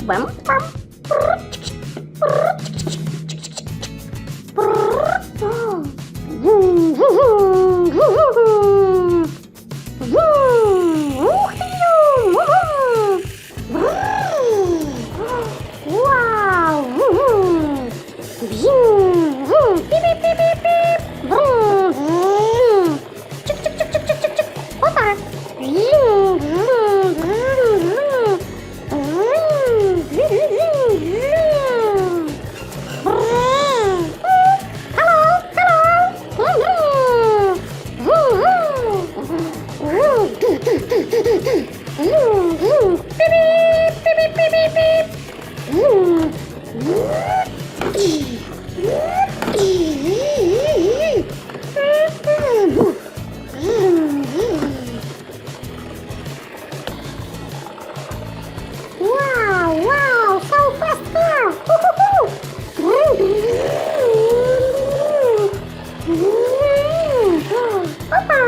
Bum, bum. Wow! Beep, beep, beep, beep, beep. Chick, chick, chick, chick, chick, chick, chick. Opa! Wow, wow, so fast car! Opa,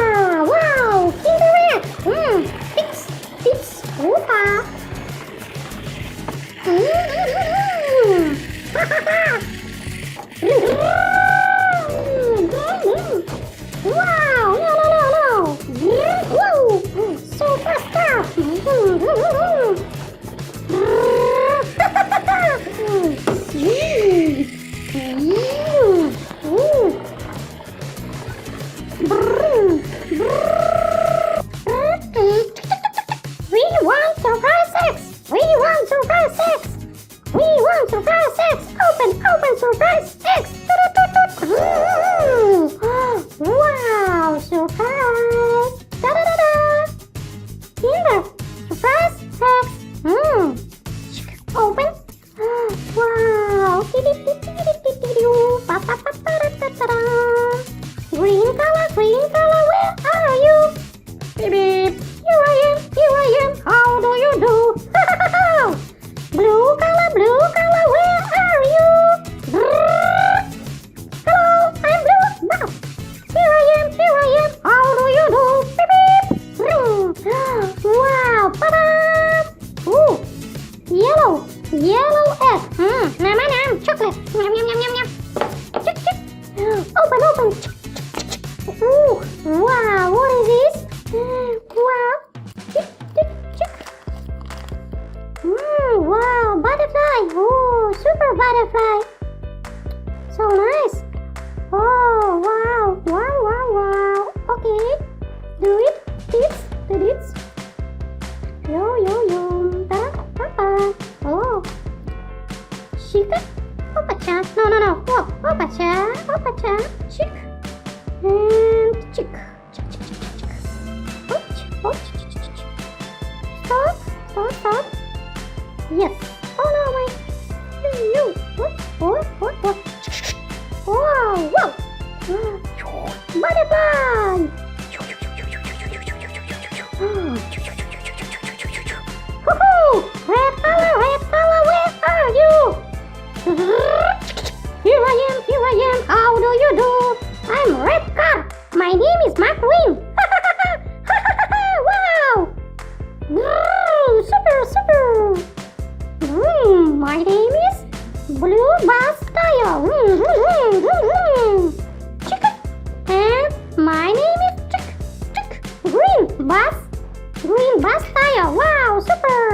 wow, Kinderette! Fix, fix, opa! Wow, no, no, no, no! Whoa, so fast car! We want surprise sex! We want surprise sex! We want surprise sex! Open, open surprise sex! Wow, surprise! Da da da da! Kinder, surprise sex! Open! Wow! Green color, where are you? Beep beep! Here I am, how do you do? Blue color, where are you? Hello, I'm blue. Wow. Here I am, how do you do? Beep beep! Wow, ta-da! Ooh, yellow egg. Nam, chocolate. Yum, yum, yum, yum, yum. Chick, chick. Open. Chick, chick, chick, chick. Ooh, wow, what is this? Wow. Chick, chick, chick. Wow, butterfly. Oh, super butterfly. So nice. Oh, wow. Okay. Do it. This. Yo. Ta-da. Oh. Chica. Opa-cha. No. Oh, opa-cha. Chick. And chick. Chick. Oh, Stop. Yes. Oh no, wait. You. What? Wow. Butterfly. Woohoo! Red color, where are you? Here I am, how do you do? I'm red car. My name is McQueen. Wow! Super. My name is Blue Bus Tire. Chicken. And my name is Chick. Green Bus Tire. Wow, super.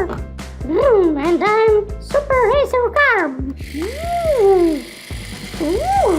And I'm Super Racer Car. Ooh.